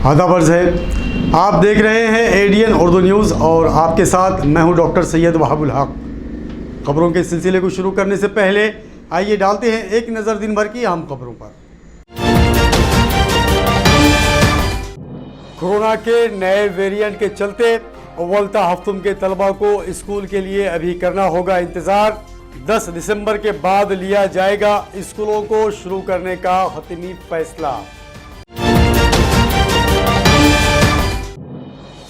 आदाब अर्ज़ है, आप देख रहे हैं एडीएन उर्दू न्यूज़ और आपके साथ मैं हूं डॉक्टर सैयद वहाबुल हक। खबरों के सिलसिले को शुरू करने से पहले आइए डालते हैं एक नज़र दिन भर की अहम खबरों पर। कोरोना के नए वेरिएंट के चलते अव्वल हफ्तुम के तलबा को स्कूल के लिए अभी करना होगा इंतज़ार। 10 दिसंबर के बाद लिया जाएगा स्कूलों को शुरू करने का हतमी फैसला।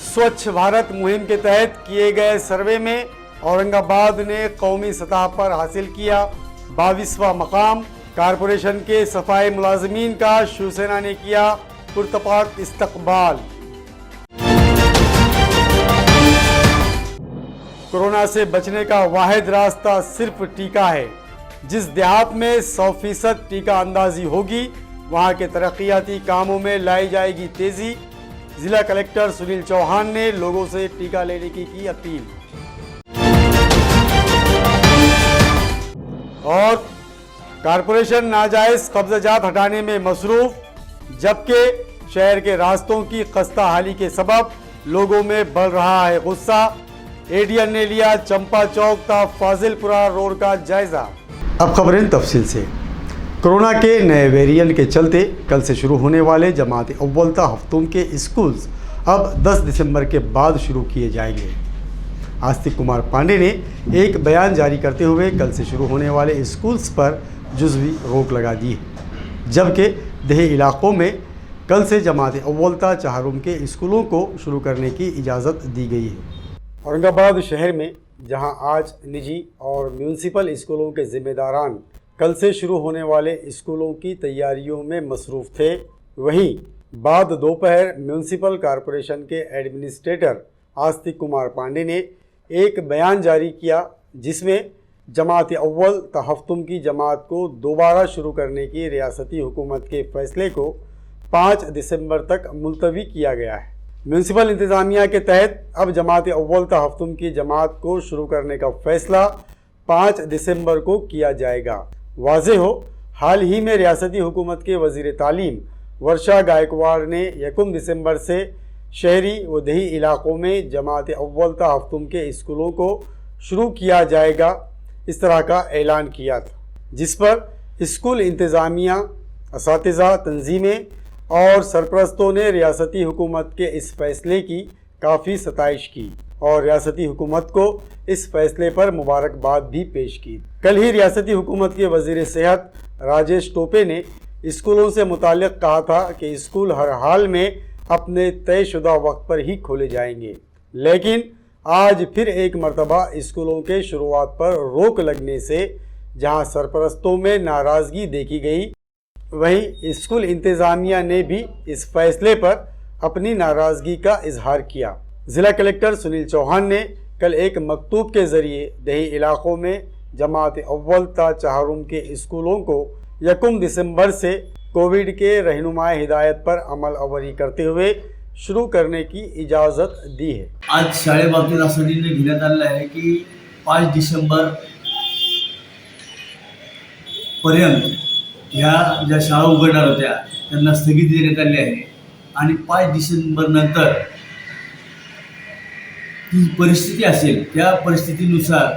स्वच्छ भारत मुहिम के तहत किए गए सर्वे में औरंगाबाद ने कौमी सतह पर हासिल किया 22वां मकाम। कारपोरेशन के सफाई मुलाजमीन का शिवसेना ने किया पुरतपाक इस्तकबाल। कोरोना से बचने का वाहिद रास्ता सिर्फ टीका है। जिस देहात में 100% टीका अंदाजी होगी वहां के तरक्याती कामों में लाई जाएगी तेजी। जिला कलेक्टर सुनील चौहान ने लोगों से टीका लेने की अपील। और कारपोरेशन नाजायज कब्जाजात हटाने में मसरूफ, जबकि शहर के रास्तों की खस्ता हाली के सबब लोगों में बढ़ रहा है गुस्सा। एडीएन ने लिया चंपा चौक ता फाजिलपुरा रोड का जायजा। अब खबरें तफसील से। कोरोना के नए वेरिएंट के चलते कल से शुरू होने वाले जमात अव्वल हफ्तों के स्कूल्स अब 10 दिसंबर के बाद शुरू किए जाएंगे। आस्तिक कुमार पांडे ने एक बयान जारी करते हुए कल से शुरू होने वाले स्कूल्स पर जुज़वी रोक लगा दी है, जबकि देही इलाकों में कल से जमात अव्वल चहारुम के स्कूलों को शुरू करने की इजाज़त दी गई है। औरंगाबाद शहर में जहां आज निजी और म्यूनसिपल स्कूलों के जिम्मेदारान कल से शुरू होने वाले स्कूलों की तैयारियों में मसरूफ़ थे, वहीं बाद दोपहर म्यूनसिपल कॉरपोरेशन के एडमिनिस्ट्रेटर आस्तिक कुमार पांडे ने एक बयान जारी किया जिसमें जमात अव्वल हफ्तुम की जमात को दोबारा शुरू करने की रियासती हुकूमत के फैसले को 5 दिसंबर तक मुलतवी किया गया है। म्यूनसिपल इंतज़ामिया के तहत अब जमात अव्वल हफ्तुम की जमात को शुरू करने का फैसला 5 दिसंबर को किया जाएगा। वाज़े हो, हाल ही में रियासती हुकूमत के वज़ीर तालीम वर्षा गायकवाड़ ने 1 दिसंबर से शहरी व देही इलाकों में जमात अव्वल हफ्तुम के स्कूलों को शुरू किया जाएगा इस तरह का ऐलान किया था, जिस पर स्कूल इंतज़ामिया, असातिज़ा, तंजीमें और सरपरस्तों ने रियासती हुकूमत के इस फैसले की काफ़ी सताइश की और रियासती हुकूमत को इस फैसले पर मुबारकबाद भी पेश की। कल ही रियासती हुकूमत के वज़ीर सेहत राजेश टोपे ने स्कूलों से मुताल्लिक़ कहा था कि स्कूल हर हाल में अपने तयशुदा वक्त पर ही खोले जाएंगे, लेकिन आज फिर एक मरतबा स्कूलों के शुरुआत पर रोक लगने से जहां सरपरस्तों में नाराज़गी देखी गई, वहीं स्कूल इंतज़ामिया ने भी इस फैसले पर अपनी नाराज़गी का इजहार किया। ज़िला कलेक्टर सुनील चौहान ने कल एक मकतूब के ज़रिए देही इलाकों में जमात अव्वल चहारुम के स्कूलों को 1 दिसंबर से कोविड के रहनुमा हिदायत पर अमल अवरी करते हुए शुरू करने की इजाज़त दी है। आज शाळेबाबतीत असा निर्णय घेण्यात आलेला आहे की 5 डिसेंबर पर्यंत ह्या ज्या शाळा उघडणार होत्या त्यांना स्थगिती देण्यात आली आहे आणि 5 डिसेंबर नंतर जी परिस्थिती असेल त्या परिस्थितीनुसार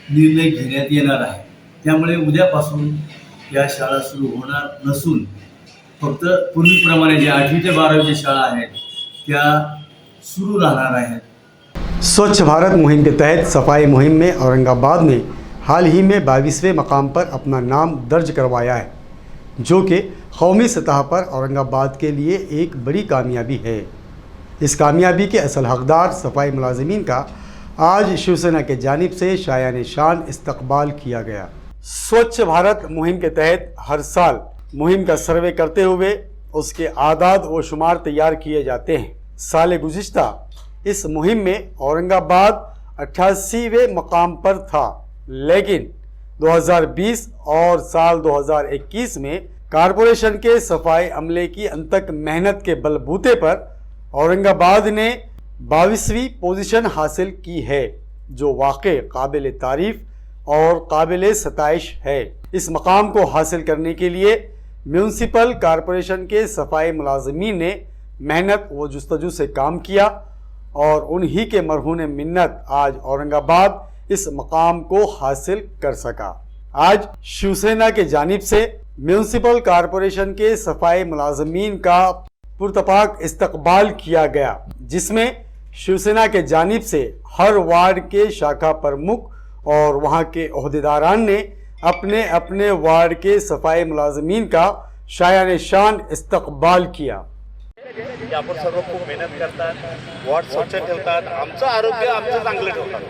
निर्णय घेण्यात येणार आहे। त्यामुळे उद्यापासून या शाळा सुरू होणार नसून फक्त पूर्वीप्रमाणे जे 8वी ते 12वी शाळा आहेत क्या शुरू रहना है। स्वच्छ भारत मुहिम के तहत सफाई मुहिम में औरंगाबाद ने हाल ही में 22वें मकाम पर अपना नाम दर्ज करवाया है, जो कि कौमी सतह पर औरंगाबाद के लिए एक बड़ी कामयाबी है। इस कामयाबी के असल हकदार सफाई मुलाजिमीन का आज शिवसेना के जानिब से शायान शान इस्तकबाल किया गया। स्वच्छ भारत मुहिम के तहत हर साल मुहिम का सर्वे करते हुए उसके आदाद व शुमार तैयार किए जाते हैं। साल गुज़िश्ता इस मुहिम में औरंगाबाद 88वें मकाम पर था, लेकिन 2020 और साल 2021 में कारपोरेशन के सफाई अमले की अनथक मेहनत के बलबूते पर औरंगाबाद ने 22वीं पोजीशन हासिल की है, जो वाकई काबिल तारीफ और काबिल सताइश है। इस मकाम को हासिल करने के लिए म्यूनसिपल कारपोरेशन के सफाई मुलाजमीन ने मेहनत व जुस्तजू से काम किया और उन्हीं के मरहून मिन्नत आज औरंगाबाद इस मकाम को हासिल कर सका। आज शिवसेना के जानिब से म्यूनसिपल कारपोरेशन के सफाई मुलाजमीन का पुरतपाक इस्तकबाल किया गया, जिसमें शिवसेना के जानिब से हर वार्ड के शाखा प्रमुख और वहां के ओहदेदारान ने अपने अपने वार्ड के सफाई मुलाजमीन का शायान शान इस्तकबाल किया। आपण सर्व खूप मेहनत करतात, वॉर्ड स्वच्छ ठेवतात, आमचं आरोग्य चांगलं ठेवतात,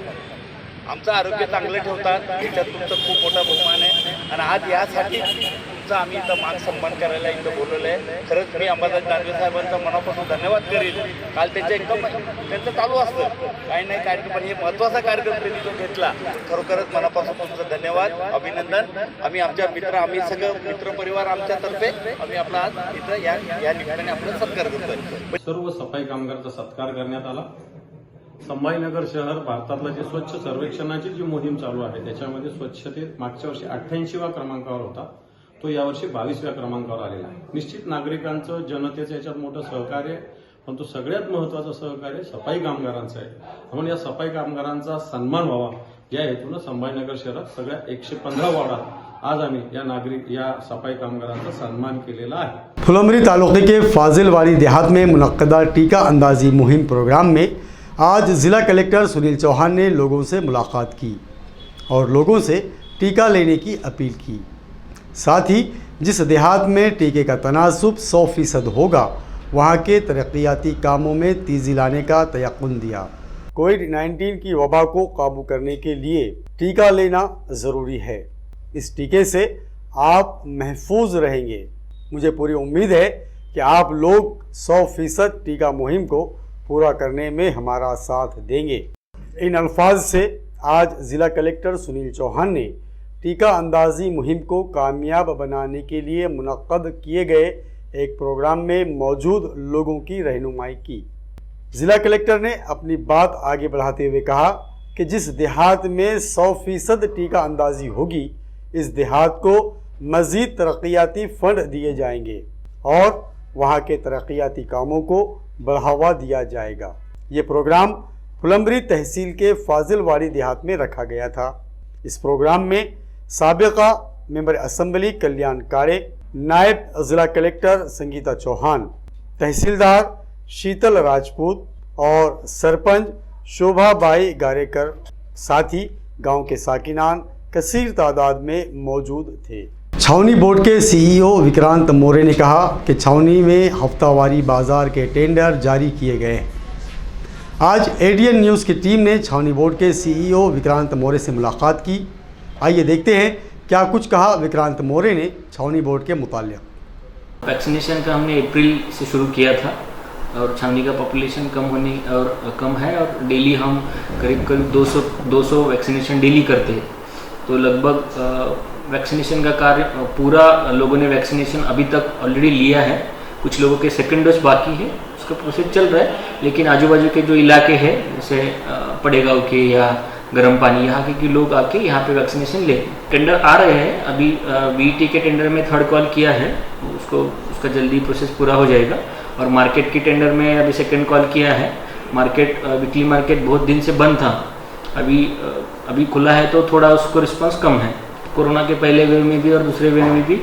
आमचं आरोग्य चांगलं ठेवतात, याच्यात तुमचं खूप मोठा बहुमान आहे। आणि आज यासाठी तुमचा आम्ही इथं मान सन्मान करायला इथं बोलवलं आहे। खरंच मी अंबादास दानवे साहेबांचा मनापासून धन्यवाद करेन। काल त्यांचं चालू असतं काही नाही कार्यक्रम, पण हे महत्त्वाचा कार्यक्रम त्यांनी तो घेतला, खरोखरच मनापासून तुमचं धन्यवाद, अभिनंदन। आम्ही सगळं मित्र परिवार आमच्यातर्फे आम्ही आपला आज इथं या निमित्ताने आपला सत्कार करतोय। सर्व सफाई कामगारांचा सत्कार करण्यात आला। संभाजीनगर शहर भारतातलं जे स्वच्छ सर्वेक्षणाची जी मोहीम चालू आहे त्याच्यामध्ये स्वच्छतेत मागच्या वर्षी 88व्या क्रमांकावर होता, तो यावर्षी 22व्या क्रमांकावर आलेला आहे। निश्चित नागरिकांचं जनतेचं याच्यात मोठं सहकार्य, परंतु सगळ्यात महत्त्वाचं सहकार्य सफाई कामगारांचं आहे। म्हणून या सफाई कामगारांचा सन्मान व्हावा या हेतूनं संभाजीनगर शहरात सगळ्या 115 वार्डात आज आम्ही या सफाई कामगारांचा सन्मान केलेला आहे। फुलंब्री तालुके के फाजिलवाड़ी देहात में मुनक्कदा टीका अंदाजी मुहिम प्रोग्राम में आज ज़िला कलेक्टर सुनील चौहान ने लोगों से मुलाकात की और लोगों से टीका लेने की अपील की। साथ ही जिस देहात में टीके का तनासुब 100% होगा, वहाँ के तरक्याती कामों में तेज़ी लाने का तयक्कुन दिया। कोविड-19 की वबा को काबू करने के लिए टीका लेना ज़रूरी है। इस टीके से आप महफूज रहेंगे। मुझे पूरी उम्मीद है कि आप लोग 100% टीका मुहिम को पूरा करने में हमारा साथ देंगे। इन अल्फाज से आज ज़िला कलेक्टर सुनील चौहान ने टीका अंदाजी मुहिम को कामयाब बनाने के लिए मुनक्कद किए गए एक प्रोग्राम में मौजूद लोगों की रहनुमाई की। ज़िला कलेक्टर ने अपनी बात आगे बढ़ाते हुए कहा कि जिस देहात में 100% टीका अंदाजी होगी, इस देहात को मज़ीद तरक्याती फंड दिए जाएंगे और वहाँ के तरक्याती कामों को बढ़ावा दिया जाएगा। ये प्रोग्राम फुलंब्री तहसील के फाजिलवाड़ी देहात में रखा गया था। इस प्रोग्राम में साबिका मेंबर असेंबली कल्याण काड़े, नायब ज़िला कलेक्टर संगीता चौहान, तहसीलदार शीतल राजपूत और सरपंच शोभाबाई गारेकर, साथ ही गाँव के साकिनान कसीर तादाद में मौजूद थे। छावनी बोर्ड के सीईओ विक्रांत मोरे ने कहा कि छावनी में हफ्तावारी बाज़ार के टेंडर जारी किए गए हैं। आज एडीएन न्यूज़ की टीम ने छावनी बोर्ड के सीईओ विक्रांत मोरे से मुलाकात की। आइए देखते हैं क्या कुछ कहा विक्रांत मोरे ने छावनी बोर्ड के मुताल्लिक़। वैक्सीनेशन का हमने अप्रैल से शुरू किया था और छावनी का पॉपुलेशन कम है और डेली हम करीब 200 वैक्सीनेशन डेली करते हैं। तो लगभग वैक्सीनेशन का कार्य पूरा लोगों ने वैक्सीनेशन अभी तक ऑलरेडी लिया है। कुछ लोगों के सेकंड डोज बाकी है, उसका प्रोसेस चल रहा है। लेकिन आजू बाजू के जो इलाके हैं जैसे पड़ेगांव के या गर्म पानी, यहाँ के लोग आके यहाँ पे वैक्सीनेशन ले। टेंडर आ रहे हैं, अभी बीईटी के टेंडर में 3rd कॉल किया है, उसका जल्दी प्रोसेस पूरा हो जाएगा। और मार्केट की टेंडर में अभी 2nd कॉल किया है। मार्केट वीकली मार्केट बहुत दिन से बंद था, अभी खुला है तो थोड़ा उसको रिस्पांस कम है। कोरोना के पहले वेव में भी और दूसरे वेव में भी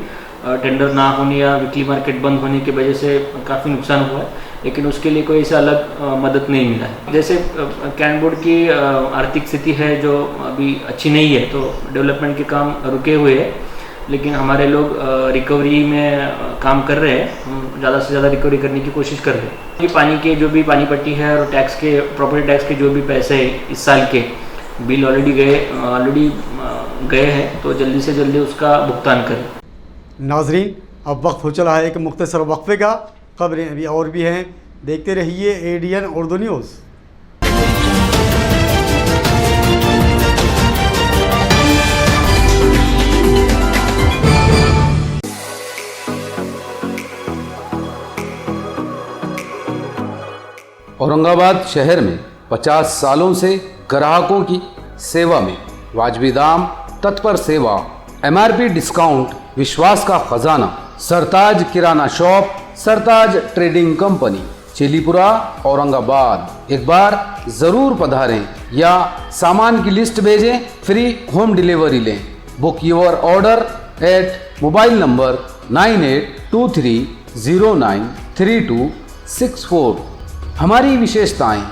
टेंडर ना होने या वीकली मार्केट बंद होने की वजह से काफ़ी नुकसान हुआ है, लेकिन उसके लिए कोई ऐसा अलग मदद नहीं मिला है। जैसे कैन बोर्ड की आर्थिक स्थिति है जो अभी अच्छी नहीं है, तो डेवलपमेंट के काम रुके हुए हैं, लेकिन हमारे लोग रिकवरी में काम कर रहे हैं। हम ज़्यादा से ज़्यादा रिकवरी करने की कोशिश कर रहे हैं कि पानी के जो भी पानी पट्टी है और टैक्स के प्रॉपर्टी टैक्स के जो भी पैसे इस साल के बिल ऑलरेडी गए हैं, तो जल्दी से जल्दी उसका भुगतान करें। नाजरीन, अब वक्त हो चला है एक मुख्तसर वक्फे का। खबरें अभी और भी हैं, देखते रहिए एडीएन उर्दू न्यूज़। औरंगाबाद शहर में 50 सालों से ग्राहकों की सेवा में वाजबी दाम, तत्पर सेवा, MRP डिस्काउंट, विश्वास का खजाना, Sartaj Kirana shop, Sartaj trading company, Chilipura, Aurangabad. एक बार जरूर पधारें या सामान की लिस्ट भेजें, फ्री होम डिलीवरी लें। Book your order at mobile number 9823093264। हमारी विशेषताएं: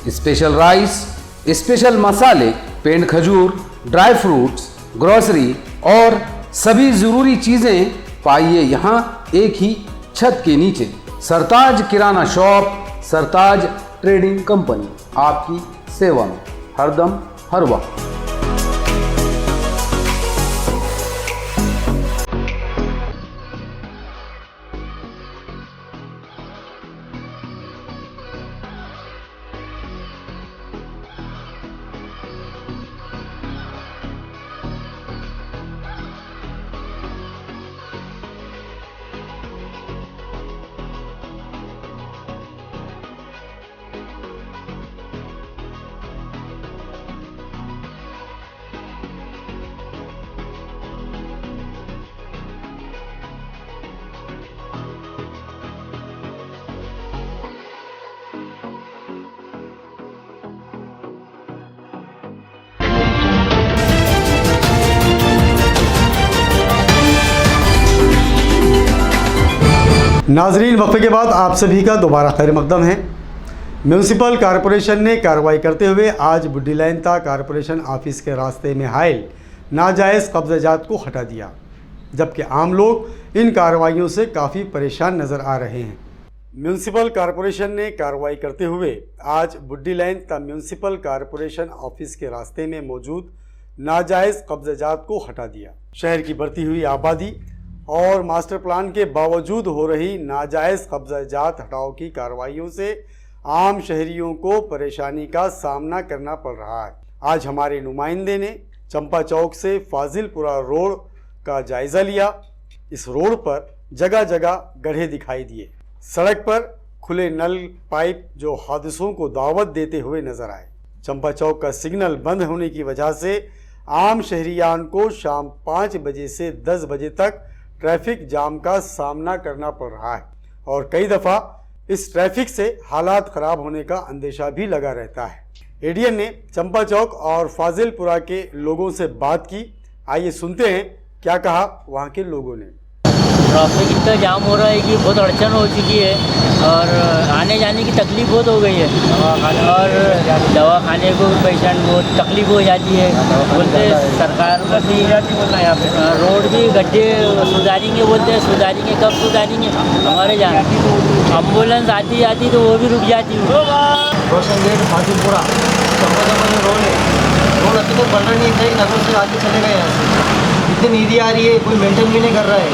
स्पेशल राइस, स्पेशल मसाले, पेंड खजूर, ड्राई फ्रूट्स, ग्रोसरी और सभी जरूरी चीजें पाइए यहाँ एक ही छत के नीचे। सरताज Kirana shop, Sartaj trading company, आपकी सेवा में हरदम हर वक्त। नाजरीन, वक्फे के बाद आप सभी का दोबारा खैर मकदम है। म्यूनसिपल कॉरपोरेशन ने कार्रवाई करते हुए आज बुड्डी लाइन तक कॉरपोरेशन ऑफिस के रास्ते में हायल नाजायज़ कब्ज़ाजात को हटा दिया, जबकि आम लोग इन कार्रवाइयों से काफ़ी परेशान नज़र आ रहे हैं। म्यूनसिपल कॉरपोरेशन ने कार्रवाई करते हुए आज बुड्डी लाइन तक म्यूनसिपल कॉरपोरेशन ऑफिस के रास्ते में मौजूद नाजायज़ कब्ज़ाजात को हटा दिया। शहर की बढ़ती हुई आबादी और मास्टर प्लान के बावजूद हो रही नाजायज़ कब्ज़ाजात हटाओ की कार्रवाइयों से आम शहरियों को परेशानी का सामना करना पड़ रहा है। आज हमारे नुमाइंदे ने चंपा चौक से फाजिलपुरा रोड का जायज़ा लिया। इस रोड पर जगह जगह गड्ढे दिखाई दिए। सड़क पर खुले नल पाइप जो हादसों को दावत देते हुए नजर आए। चंपा चौक का सिग्नल बंद होने की वजह से आम शहरियान को शाम 5 बजे से 10 बजे तक ट्रैफिक जाम का सामना करना पड़ रहा है और कई दफ़ा इस ट्रैफिक से हालात ख़राब होने का अंदेशा भी लगा रहता है। एडीएन ने चंपा चौक और फाजिलपुरा के लोगों से बात की। आइए सुनते हैं क्या कहा वहाँ के लोगों ने। ट्रैफिक इतना जाम हो रहा है कि बहुत अड़चन हो चुकी है और आने जाने की तकलीफ बहुत हो गई है और दवा खाने को पेशेंट बहुत तकलीफ हो जाती है। बोलते सरकार का भी यहाँ पे रोड भी गड्ढे सुधारेंगे, बोलते हैं सुधारेंगे, कब सुधारेंगे? हमारे जहाँ एम्बुलेंस आती जाती तो वो भी रुक जाती है। रोशन गेट फाजिलपुरा चंपा रोड है, रोड अभी तक बन रहा नहीं है। नगर से आगे चले गए यहाँ से, इतनी नींदी आ रही है, कोई मेंटेन भी नहीं कर रहा है।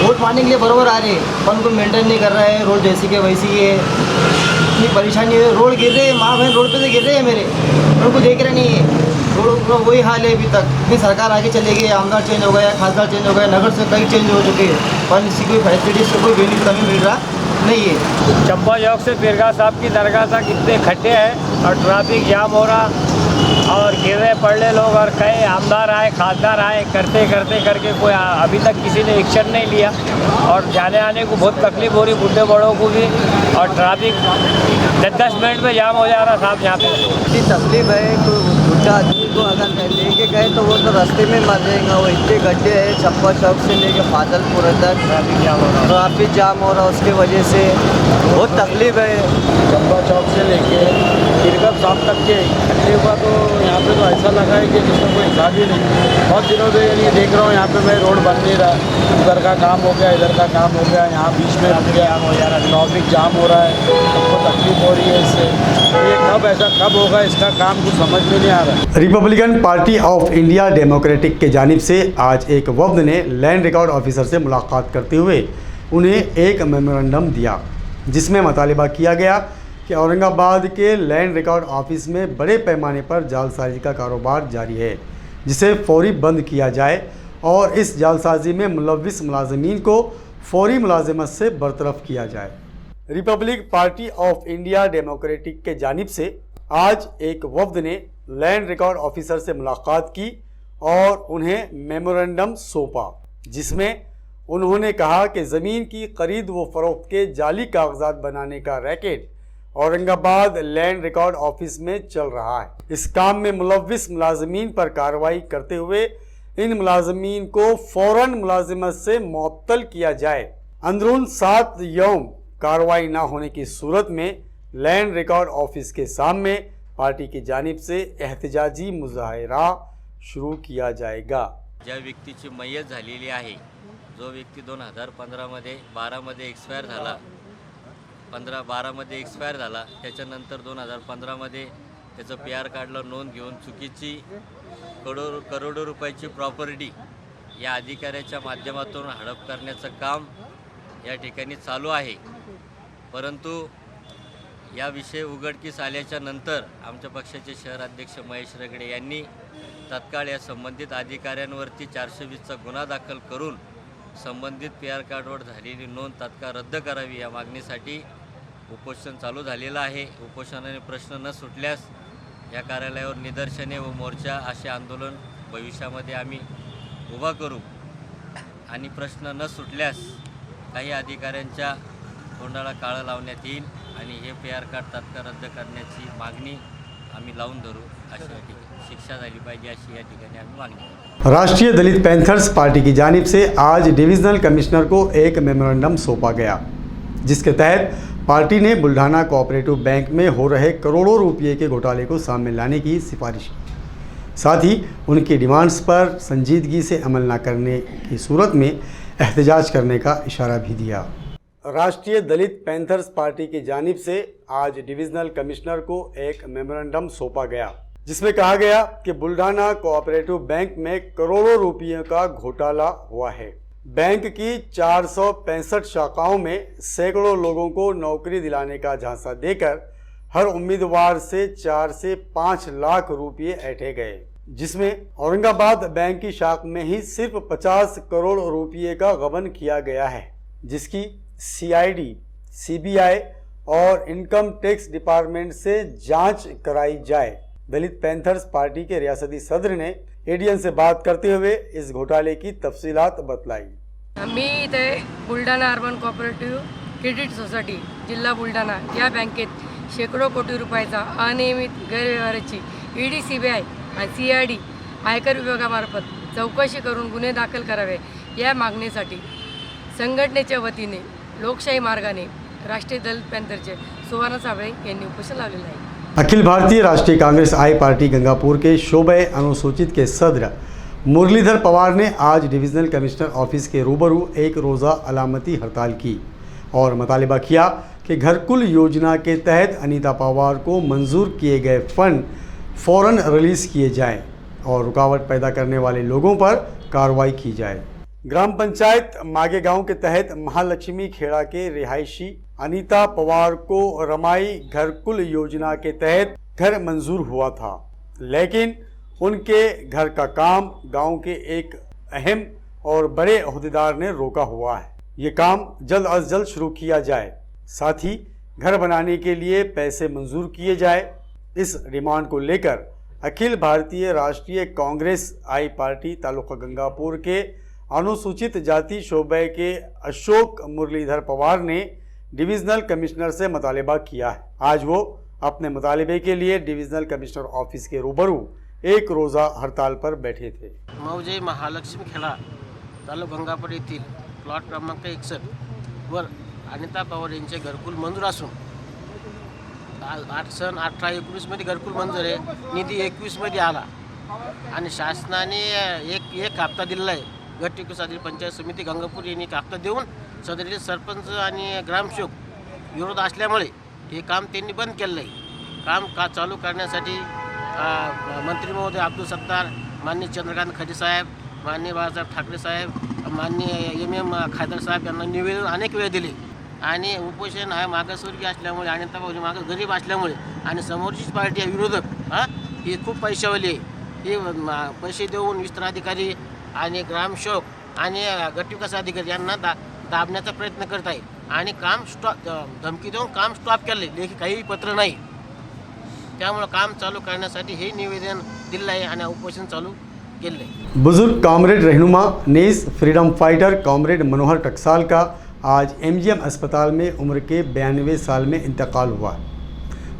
वोट पाने के लिए बराबर आ रहे हैं पर कोई मेंटेन नहीं कर रहा है। रोड जैसी के वैसी है, इतनी परेशानी है। रोड गिर रहे हैं, माँ बहन रोड पे से गिर रहे हैं मेरे, उनको देख रहे नहीं है। रोड का वही हाल है अभी तक। इतनी सरकार आगे चले गई, आमदार चेंज हो गया, खासदार चेंज हो गया, नगर से कई चेंज हो चुके हैं पर इसी कोई फैसिलिटी से कोई बेनिफिट हमें मिल रहा नहीं है। चंपा चौक से पीरगाह साहब की दरगाह तक इतने खड्डे हैं और ट्रैफिक जाम हो रहा और गिर रहे पड़े लोग और कई आमदार आए, खासदार आए, करते करके कोई अभी तक किसी ने एक्शन नहीं लिया और जाने आने को बहुत तकलीफ हो रही, बुढ़े बड़ों को भी। और ट्रैफिक 10-10 मिनट में जाम हो जा रहा साहब यहाँ पे। इतनी तकलीफ है तो बुढ़ा आदमी को अगर लेके गए तो वो तो रास्ते में मर जाएगा। वो इतने गड्ढे हैं चंपा चौक से लेके फाजिलपुर तक ट्रैफिक जाम हो रहा, उसकी वजह से बहुत तकलीफ है। चंपा चौक से लेके पीरगाह साहब तक के खड्डे का तो यहाँ पे तो ऐसा लगा है कि जिसमें कोई हिसाब ही नहीं। बहुत दिनों से ये देख रहा हूँ यहाँ पे मैं रोड बन नहीं रहा, उधर का काम हो गया, इधर का काम हो गया, यहाँ बीच में रुक गया, ट्रैफिक जाम हो रहा है, सबको तकलीफ हो रही है इससे। ये कब ऐसा कब होगा इसका काम कुछ समझ में नहीं आ रहा। Republican party of India democratic के जानिब से आज एक वफ्द ने लैंड रिकॉर्ड ऑफिसर से मुलाकात करते हुए उन्हें एक मेमोरेंडम दिया, जिसमें मुतालिबा किया गया कि औरंगाबाद के लैंड रिकॉर्ड ऑफिस में बड़े पैमाने पर जालसाजी का कारोबार जारी है, जिसे फौरी बंद किया जाए और इस जालसाजी में मुलव्विस मुलाजमीन को फौरी मुलाजमत से बरतरफ किया जाए। Republic party of India democratic के जानिब से आज एक वफ्द ने लैंड रिकॉर्ड ऑफिसर से मुलाकात की और उन्हें मेमोरेंडम सौंपा, जिसमें उन्होंने कहा कि ज़मीन की खरीद व फरोख्त के जाली कागजात बनाने का racket Aurangabad land record office में चल रहा है। इस काम में मुलव्विस मुलाजमीन पर कार्रवाई करते हुए इन मुलाजमीन को फौरन मुलाजिमत से मुअत्तल किया जाए। अंदरून 7 यौम कार्रवाई न होने की सूरत में लैंड रिकॉर्ड ऑफिस के सामने पार्टी की जानिब से एहतजाजी मुजाहिरा शुरू किया जाएगा। ज्या व्यक्तीची मयत झालेली आहे, जो व्यक्ती 2015मध्ये 12मध्ये एक्सपायर झाला, 12मध्ये एक्सपायर झाला, त्याच्यानंतर 2015मध्ये त्याचं PR कार्डला नोंद घेऊन चुकीची करोडो रुपयाची प्रॉपर्टी या अधिकाऱ्याच्या माध्यमातून हडप करण्याचं काम या ठिकाणी चालू आहे। परंतु या विषय उघडकीस आल्याच्या नंतर आमच्या पक्षाचे शहर अध्यक्ष महेश रगडे यांनी तत्काळ या संबंधित अधिकाऱ्यांवरती 420चा गुन्हा दाखल करून संबंधित PR कार्डवर झालेली नोंद तत्काळ रद्द करावी या मागणीसाठी उपोषण चालू झालेलं आहे। उपोषणाने प्रश्न न सुटल्यास या कार्यालयावर निदर्शने व मोर्चा असे आंदोलन भविष्यामध्ये आम्ही उभा करू आणि प्रश्न न सुटल्यास काही अधिकाऱ्यांच्या तोंडाला काळं लावण्यात येईल आणि हे PR कार्ड तात्काळ रद्द करण्याची मागणी आम्ही लावून धरू। अशा शिक्षा झाली पाहिजे अशी या ठिकाणी आम्ही मागणी करू। राष्ट्रीय दलित पैंथर्स पार्टी की जानिब से आज डिविजनल कमिश्नर को एक मेमोरेंडम सौंपा गया, जिसके तहत पार्टी ने बुल्ढाना कोऑपरेटिव बैंक में हो रहे करोड़ों रुपये के घोटाले को सामने लाने की सिफारिश की। साथ ही उनकी डिमांड्स पर संजीदगी से अमल न करने की सूरत में एहतजाज करने का इशारा भी दिया। राष्ट्रीय दलित पैंथर्स पार्टी की जानिब से आज डिविजनल कमिश्नर को एक मेमोरेंडम सौंपा गया, जिसमें कहा गया कि बुल्ढाना कोऑपरेटिव बैंक में करोड़ों रुपयों का घोटाला हुआ है। बैंक की 465 शाखाओं में सैकड़ों लोगों को नौकरी दिलाने का झांसा देकर हर उम्मीदवार से 4 से 5 लाख रुपये ऐंठे गए, जिसमें औरंगाबाद बैंक की शाख में ही सिर्फ 50 करोड़ रुपये का गबन किया गया है, जिसकी CID, CBI और इनकम टैक्स डिपार्टमेंट से जांच कराई जाए। दलित पैंथर्स पार्टी के रियासती सदर ने ADN से बात करते हुए इस घोटाले की तफसीलात बतलाई। मी इथे Buldhana urban cooperative credit society जिल्हा बुलढाणा या बँकेत शेकडो कोटी रुपयाचा अनियमित गैरव्यवहाराची ED, CBI आणि CID आयकर विभागामार्फत चौकशी करून गुन्हे दाखल करावे या मागणीसाठी संघटनेच्या वतीने लोकशाही मार्गाने राष्ट्रीय दलित पैंथरचे सुवर्ण साबळे यांनी उपोषण लावलेले आहे। अखिल भारतीय राष्ट्रीय कांग्रेस आई पार्टी गंगापुर के शोबे अनुसूचित के सदर मुरलीधर पवार ने आज डिविजनल कमिश्नर ऑफिस के रूबरू एक रोज़ा अलामती हड़ताल की और मुतालिबा किया कि घरकुल योजना के तहत अनीता पवार को मंजूर किए गए फंड फ़ौरन रिलीज़ किए जाएं और रुकावट पैदा करने वाले लोगों पर कार्रवाई की जाए। ग्राम पंचायत मागे गांव के तहत महालक्ष्मी खेड़ा के रिहायशी अनीता पवार को रमाई घरकुल योजना के तहत घर मंजूर हुआ था, लेकिन उनके घर का काम गांव के एक अहम और बड़े ओहदेदार ने रोका हुआ है। ये काम जल्द अज जल्द शुरू किया जाए, साथ ही घर बनाने के लिए पैसे मंजूर किए जाए। इस डिमांड को लेकर अखिल भारतीय राष्ट्रीय कांग्रेस आई पार्टी तालुका गंगापुर के अनुसूचित जाति शोबे के अशोक मुरलीधर पवार ने डिविजनल कमिश्नर से मुतालिबा किया है। आज वो अपने मुतालिबे के लिए डिविजनल कमिश्नर ऑफिस के रूबरू एक रोज़ा हड़ताल पर बैठे थे। मौजे महालक्ष्मी खेड़ा तालुका गंगापूर येथील प्लॉट क्रमांक 61 वर अनिता पवार यांचे घरकुल मंजूर असून 18-19 मध्ये घरकुल मंजूर आहे, निधी 21 मध्ये आला आणि शासनाने एक हप्ता दिलेला आहे। गट विकास अधिकारी पंचायत समिती गंगापूर यांनी एक हप्ता देऊन सदरील सरपंच आणि ग्रामसेवक विरोध असल्यामुळे हे काम त्यांनी बंद केलं आहे। काम चालू करण्यासाठी मंत्री महोदय अब्दुल सत्तार, माननीय चंद्रकांत खडसे साहेब, माननीय बाळासाहेब ठाकरे साहेब, माननीय MM खादर साहेब यांना निवेदन अनेक वेळ दिले आणि उपोषण हा मागासवर्गीय असल्यामुळे आणि मागास गरीब असल्यामुळे आणि समोरचीच पार्टी आहे विरोधक ही खूप पैशावाली आहे। हे पैसे देऊन विस्तार अधिकारी आणि ग्रामसेवक आणि गट विकास अधिकारी यांना दाबण्याचा प्रयत्न करत आहे। आणि काम स्टॉप धमकी देऊन काम स्टॉप केले, लेखी काही पत्र नाही. त्यामुळे काम चालू करण्यासाठी हे निवेदन दिलं आहे आणि उपोषण चालू केले. बुजुर्ग कामरेड रहनुमा नेस फ्रीडम फाइटर कामरेड मनोहर टकसाल का आज MGM अस्पताल में उम्र के 92 साल में इंतकाल हुआ.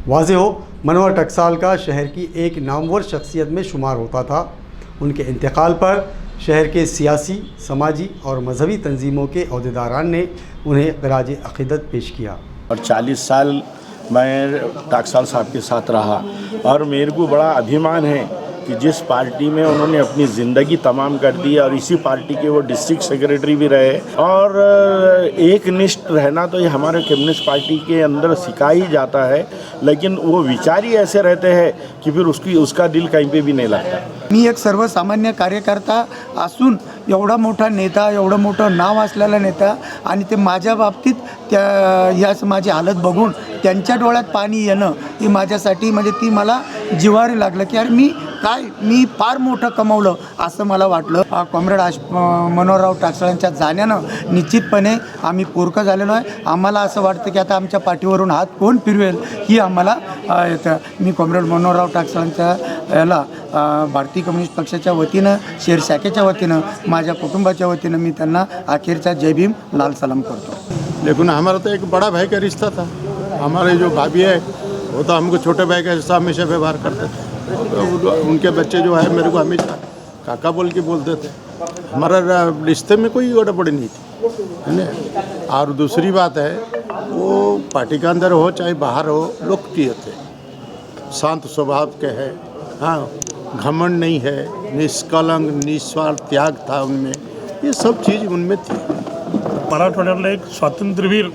वाज़ेह हो, मनोहर टकसाल का शहर की एक नामवर शख्सियत में शुमार होता था. उनके इंतकाल पर शहर के सियासी, समाजी और मजहबी तंजीमों के अहदेदारान ने उन्हें ख़राज अक़ीदत पेश किया. और 40 साल मैं टकसाल साहब के साथ रहा और मेरे को बड़ा अभिमान है कि जिस पार्टी में उन्होंने अपनी ज़िंदगी तमाम कर दी और इसी पार्टी के वो डिस्ट्रिक्ट सेक्रेटरी भी रहे. और एक निष्ठ रहना तो ये हमारे कम्युनिस्ट पार्टी के अंदर सिखा ही जाता है, लेकिन वो विचार ही ऐसे रहते हैं कि फिर उसका दिल कहीं पे भी नहीं लगता. मी एक सर्वसामान्य कार्यकर्ता असून एवढा मोठा नेता, एवढं मोठं नाव असलेला नेता, आणि ते माझ्या बाबतीत ह्याच माझी हालत बघून त्यांच्या डोळ्यात पाणी येणं ही माझ्यासाठी म्हणजे ती मला जिव्हारी लागलं की यार मी फार मोठं कमवलं असं मला वाटलं. कॉम्रेड मनोहरराव टकसाळांच्या जाण्यानं निश्चितपणे आम्ही पोरकं झालेलो आहे. आम्हाला असं वाटतं की आता आमच्या पाठीवरून हात कोण फिरवेल ही आम्हाला येतं. मी कॉम्रेड मनोहरराव टकसाळांच्या याला भारतीय कम्युनिस्ट पक्षाच्या वतीनं, शहर शाखेच्या वतीनं, माझ्या कुटुंबाच्या वतीनं मी त्यांना अखेरचा जय भीम लाल सलाम करतो. लेकिन हमारा तो एक बड़ा भाई का रिश्ता था. हमारे जो भाभी है वो तो हमको छोटे भाई का हिस्सा हमेशा व्यवहार करते थे. तो उनके बच्चे जो है मेरे को हमेशा काका बोल के बोलते थे. हमारा रिश्ते में कोई गड़बड़ी नहीं थी, है ना. और दूसरी बात है, वो पार्टी के अंदर हो चाहे बाहर हो, लोकप्रिय थे, शांत स्वभाव के है. हाँ, घमंड नहीं है, निष्कलंक निस्वार्थ त्याग था उनमें, ये सब चीज़ उनमें थी. मराठवाड्यातला एक स्वातंत्र्यवीर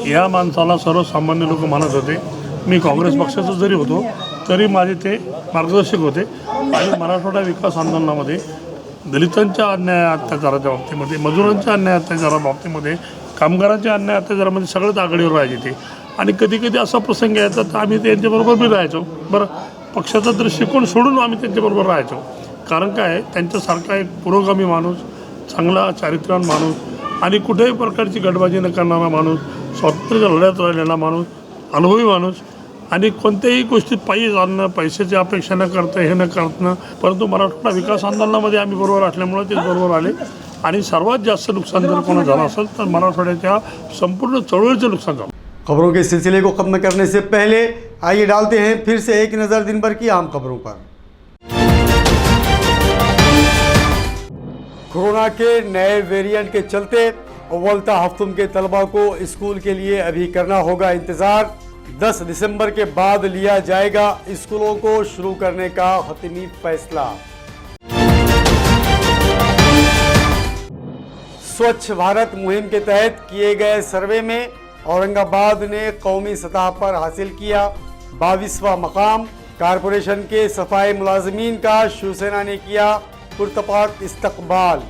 या माणसाला सर्वसामान्य लोक मानत होते. मी काँग्रेस पक्षाचा जरी होतो तरी माझे ते मार्गदर्शक होते. आणि मराठवाडा विकास आंदोलनामध्ये दलितांच्या अन्याय अत्याचाराच्या बाबतीमध्ये, मजुरांच्या अन्याय अत्याचाराच्या बाबतीमध्ये, कामगारांच्या अन्याय अत्याचारामध्ये सगळंच आघाडीवर राहायचे ते. आणि कधी कधी असा प्रसंग यायचा तर आम्ही त्यांच्याबरोबर बी राहायचो. बरं, पक्षाचा दृष्टिकोन सोडून आम्ही त्यांच्याबरोबर राहायचो. कारण काय, त्यांच्यासारखा एक पुरोगामी माणूस, चांगला चारित्र्यवान माणूस आणि कुठेही प्रकारची गडबाजी न करणारा माणूस, स्वातंत्र्याच्या लढ्यात राहिलेला माणूस, अनुभवी माणूस, आणि कोणत्याही गोष्टीत पायी चालणं, पैशाची अपेक्षा न करता, हे न करणं. परंतु मराठवाडा विकास आंदोलनामध्ये आम्ही बरोबर असल्यामुळे तेच बरोबर आले. आणि सर्वात जास्त नुकसान जर कोणा झालं असेल तर मराठवाड्याच्या संपूर्ण चळवळीचं नुकसान झालं. खबरों के सिलसिले को खत्म करने से पहले आइए डालते हैं फिर से एक नज़र दिन भर की अहम खबरों पर. कोरोना के नए वेरिएंट के चलते अव्वलता हफ्तुम के तलबा को स्कूल के लिए अभी करना होगा इंतज़ार. 10 दिसंबर के बाद लिया जाएगा स्कूलों को शुरू करने का हतमी फैसला. स्वच्छ भारत मुहिम के तहत किए गए सर्वे में औरंगाबाद ने कौमी सतह पर हासिल किया 22वां मकाम. कारपोरेशन के सफाई मुलाजमीन का शिवसेना ने किया पुरतपाक इस्तकबाल.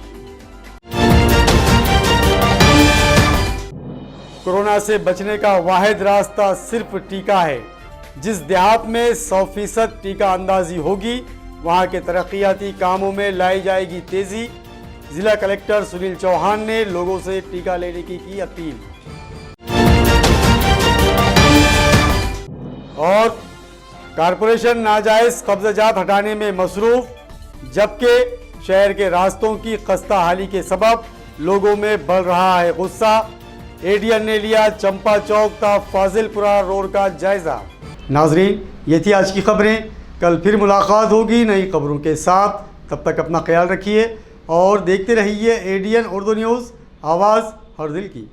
कोरोना से बचने का वाहिद रास्ता सिर्फ टीका है. जिस देहात में 100% टीका अंदाजी होगी वहां के तरक्याती कामों में लाई जाएगी तेजी. जिला कलेक्टर सुनील चौहान ने लोगों से टीका लेने की अपील. और कारपोरेशन नाजायज कब्जाजात हटाने में मसरूफ, जबकि शहर के रास्तों की खस्ता हाली के सबब लोगों में बढ़ रहा है गुस्सा. एडीएन ने लिया चंपा चौक था फाजिलपुरा रोड का जायजा. नाजरीन, ये थी आज की खबरें. कल फिर मुलाकात होगी नई खबरों के साथ. तब तक अपना ख्याल रखिए और देखते रहिए एडीएन उर्दू न्यूज़, आवाज़ हर दिल की.